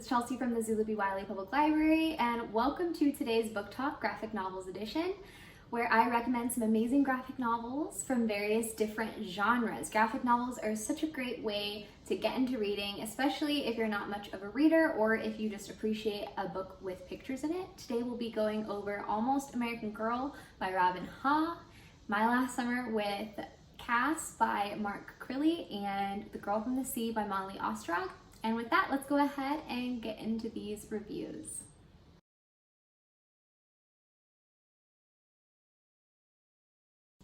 Chelsea from the Zulupi Wiley Public Library, and welcome to today's Book Talk Graphic Novels edition, where I recommend some amazing graphic novels from various different genres. Graphic novels are such a great way to get into reading, especially if you're not much of a reader or if you just appreciate a book with pictures in it. Today we'll be going over Almost American Girl by Robin Ha, My Last Summer with Cass by Mark Crilley, and The Girl from the Sea by Molly Ostrichov. And with that, let's go ahead and get into these reviews.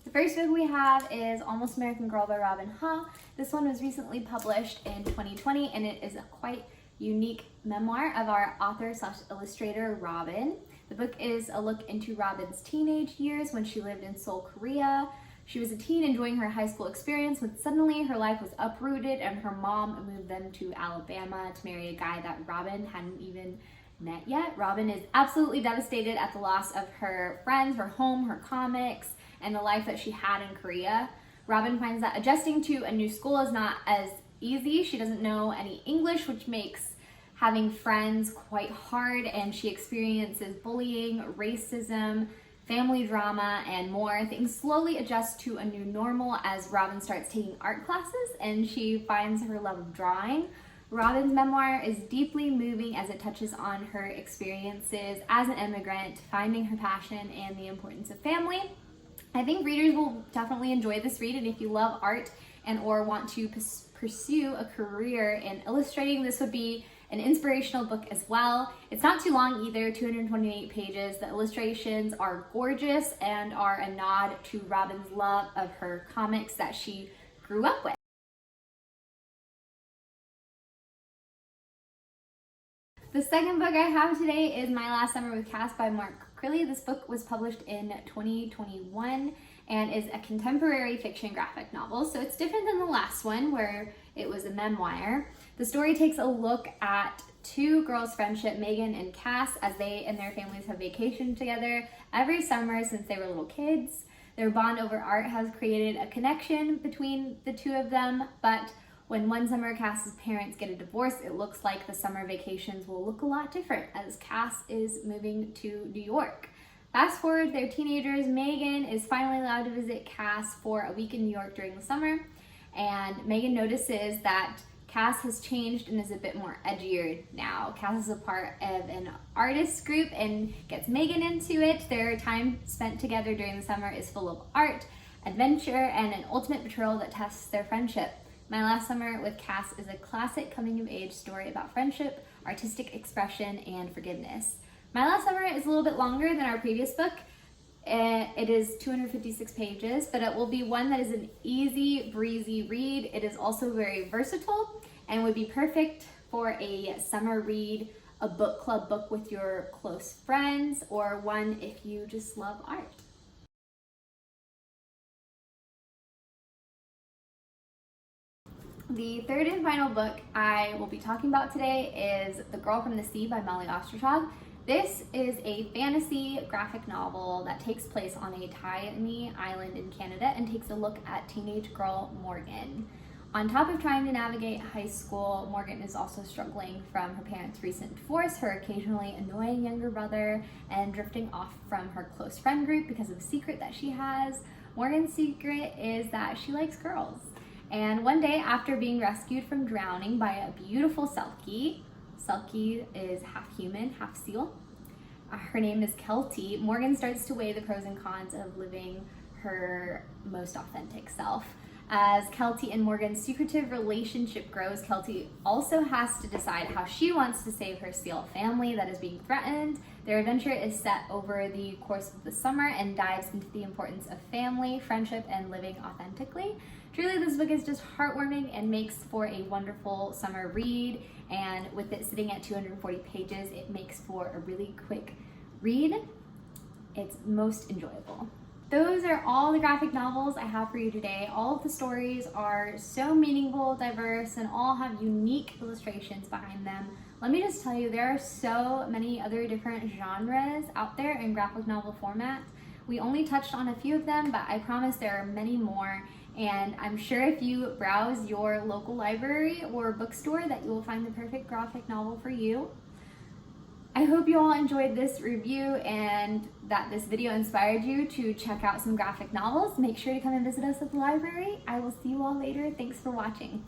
The first book we have is Almost American Girl by Robin Ha. This one was recently published in 2020, and it is a quite unique memoir of our author/illustrator Robin. The book is a look into Robin's teenage years when she lived in Seoul, Korea. She was a teen enjoying her high school experience when suddenly her life was uprooted and her mom moved them to Alabama to marry a guy that Robin hadn't even met yet. Robin is absolutely devastated at the loss of her friends, her home, her comics, and the life that she had in Korea. Robin finds that adjusting to a new school is not as easy. She doesn't know any English, which makes having friends quite hard, and she experiences bullying, racism, family drama, and more. Things slowly adjust to a new normal as Robin starts taking art classes and she finds her love of drawing. Robin's memoir is deeply moving as it touches on her experiences as an immigrant, finding her passion, and the importance of family. I think readers will definitely enjoy this read, and if you love art and or want to pursue a career in illustrating, this would be an inspirational book as well. It's not too long either, 228 pages. The illustrations are gorgeous and are a nod to Robin's love of her comics that she grew up with. The second book I have today is My Last Summer with Cass by Mark Crilley. This book was published in 2021 and is a contemporary fiction graphic novel. So it's different than the last one where it was a memoir. The story takes a look at two girls' friendship, Megan and Cass, as they and their families have vacationed together every summer since they were little kids. Their bond over art has created a connection between the two of them, but when one summer Cass's parents get a divorce, it looks like the summer vacations will look a lot different as Cass is moving to New York. Fast forward, they're teenagers. Megan is finally allowed to visit Cass for a week in New York during the summer, and Megan notices that Cass has changed and is a bit more edgier now. Cass is a part of an artist group and gets Megan into it. Their time spent together during the summer is full of art, adventure, and an ultimate betrayal that tests their friendship. My Last Summer with Cass is a classic coming-of-age story about friendship, artistic expression, and forgiveness. My Last Summer is a little bit longer than our previous book. It is 256 pages, but it will be one that is an easy, breezy read. It is also very versatile and would be perfect for a summer read, a book club book with your close friends, or one if you just love art. The third and final book I will be talking about today is The Girl from the Sea by Molly Ostrichov. This is a fantasy graphic novel that takes place on a tiny island in Canada and takes a look at teenage girl Morgan. On top of trying to navigate high school, Morgan is also struggling from her parents' recent divorce, her occasionally annoying younger brother, and drifting off from her close friend group because of a secret that she has. Morgan's secret is that she likes girls. And one day, after being rescued from drowning by a beautiful Selkie is half human, half seal. Her name is Kelty. Morgan starts to weigh the pros and cons of living her most authentic self. As Kelty and Morgan's secretive relationship grows, Kelty also has to decide how she wants to save her seal family that is being threatened. Their adventure is set over the course of the summer and dives into the importance of family, friendship, and living authentically. Truly, this book is just heartwarming and makes for a wonderful summer read, and with it sitting at 240 pages, it makes for a really quick read. It's most enjoyable. Those are all the graphic novels I have for you today. All of the stories are so meaningful, diverse, and all have unique illustrations behind them. Let me just tell you, there are so many other different genres out there in graphic novel format. We only touched on a few of them, but I promise there are many more. And I'm sure if you browse your local library or bookstore that you will find the perfect graphic novel for you. I hope you all enjoyed this review and that this video inspired you to check out some graphic novels. Make sure to come and visit us at the library. I will see you all later. Thanks for watching.